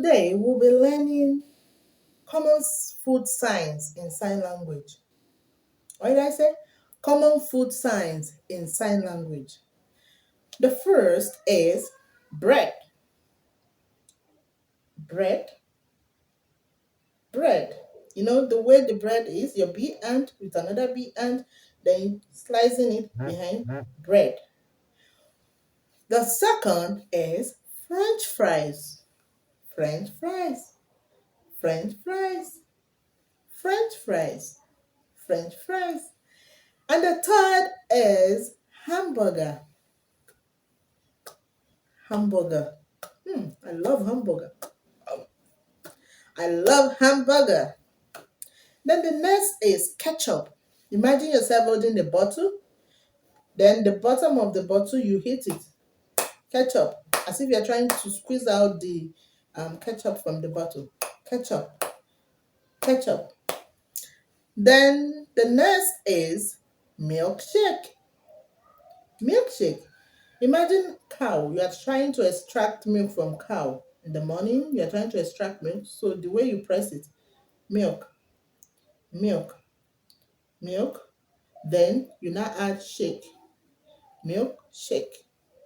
Today we'll be learning common food signs in sign language. What did I say? Common food signs in sign language. The first is bread. Bread. Bread. You know the way the bread is, your big hand with another big hand, then slicing it behind bread. The second is French fries. French fries. French fries. French fries. French fries. And the third is hamburger. Hamburger. I love hamburger. I love hamburger. Then the next is ketchup. Imagine yourself holding the bottle. Then the bottom of the bottle, you hit it. Ketchup. As if you're trying to squeeze out the ketchup from the bottle. Ketchup. Ketchup. Then the next is milkshake. Milkshake. Imagine cow. You are trying to extract milk from cow. In the morning, you are trying to extract milk. So the way you press it, milk, milk, milk. Then you now add shake. Milk, shake,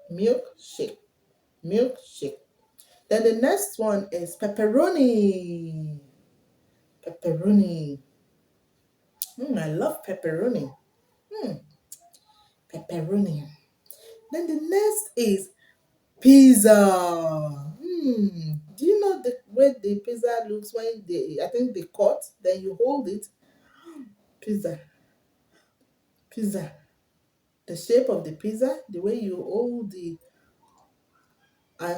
milk, shake, milk, shake. Then the next one is pepperoni. Pepperoni. I love pepperoni. Pepperoni. Then the next is pizza. Do you know the way the pizza looks when I think they cut, then you hold it? Pizza. Pizza. The shape of the pizza, the way you hold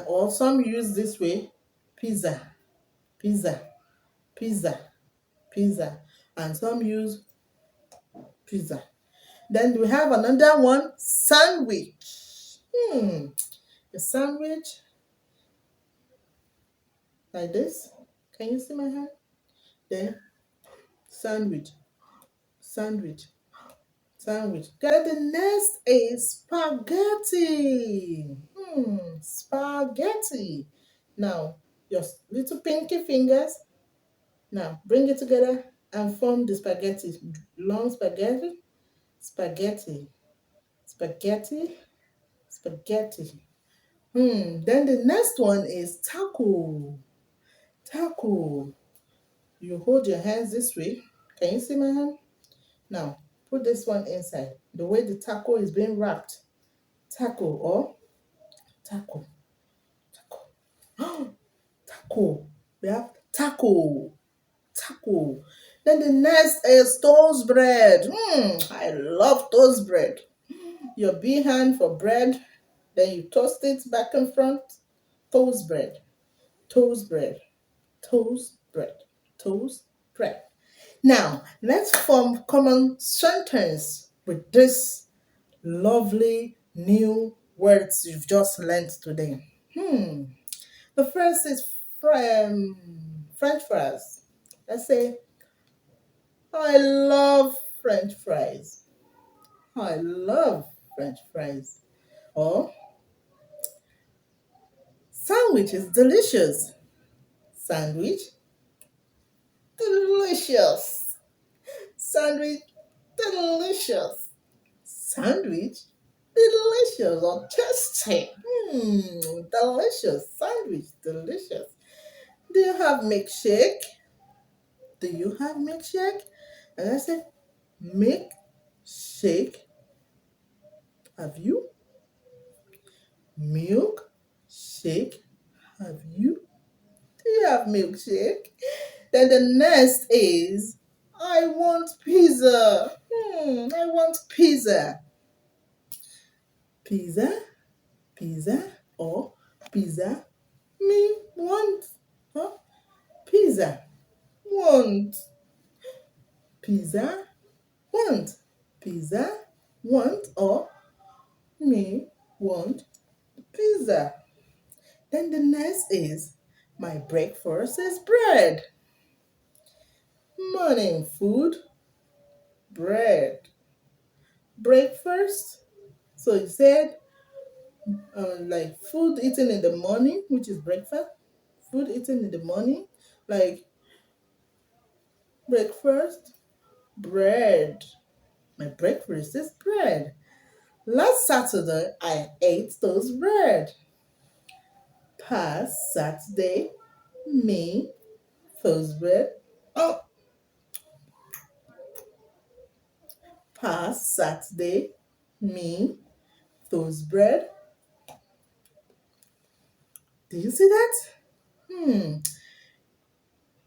or some use this way, pizza, pizza, pizza, pizza, and some use pizza. Then we have another one, sandwich. A sandwich like this. Can you see my hand? Then sandwich, sandwich, sandwich. Then the next is spaghetti. Spaghetti. Now, your little pinky fingers. Now, bring it together and form the spaghetti. Long spaghetti, spaghetti, spaghetti, spaghetti. Then the next one is taco. Taco. You hold your hands this way. Can you see my hand? Now, put this one inside. The way the taco is being wrapped. Taco or taco. Taco. Taco. We have taco. Taco. Then the next is toast bread. I love toast bread. Your big hand for bread. Then you toast it back and front. Toast bread. Toast bread. Toast bread. Toast bread. Now, let's form common sentence with this lovely new words you've just learned today. The first is French fries. Let's say, I love French fries. I love French fries. Or, sandwich is delicious. Sandwich, delicious. Sandwich, delicious. Sandwich, delicious or tasty. Delicious. Sandwich, delicious. Do you have milkshake? Do you have milkshake? And I said, milkshake. Have you? Milkshake. Have you? Do you have milkshake? Then the next is, I want pizza. I want pizza. Pizza, pizza, or pizza, me want. Huh? Pizza, want. Pizza, want. Pizza, want, or me want pizza. Then the next is, my breakfast is bread. Morning food, bread. Breakfast, so you said like food eaten in the morning, which is breakfast. food eaten in the morning, like breakfast, bread. My breakfast is bread. Last Saturday, I ate those bread. Past Saturday, me, toast bread. Oh, past Saturday, me, toast bread. Do you see that? Hmm.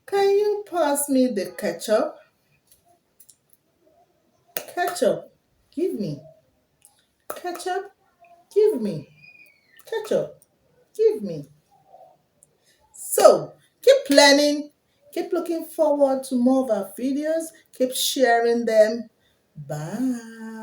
Can you pass me the ketchup? Ketchup, give me. Ketchup, give me. Ketchup, give me. So, keep learning, keep looking forward to more of our videos, keep sharing them. Bye.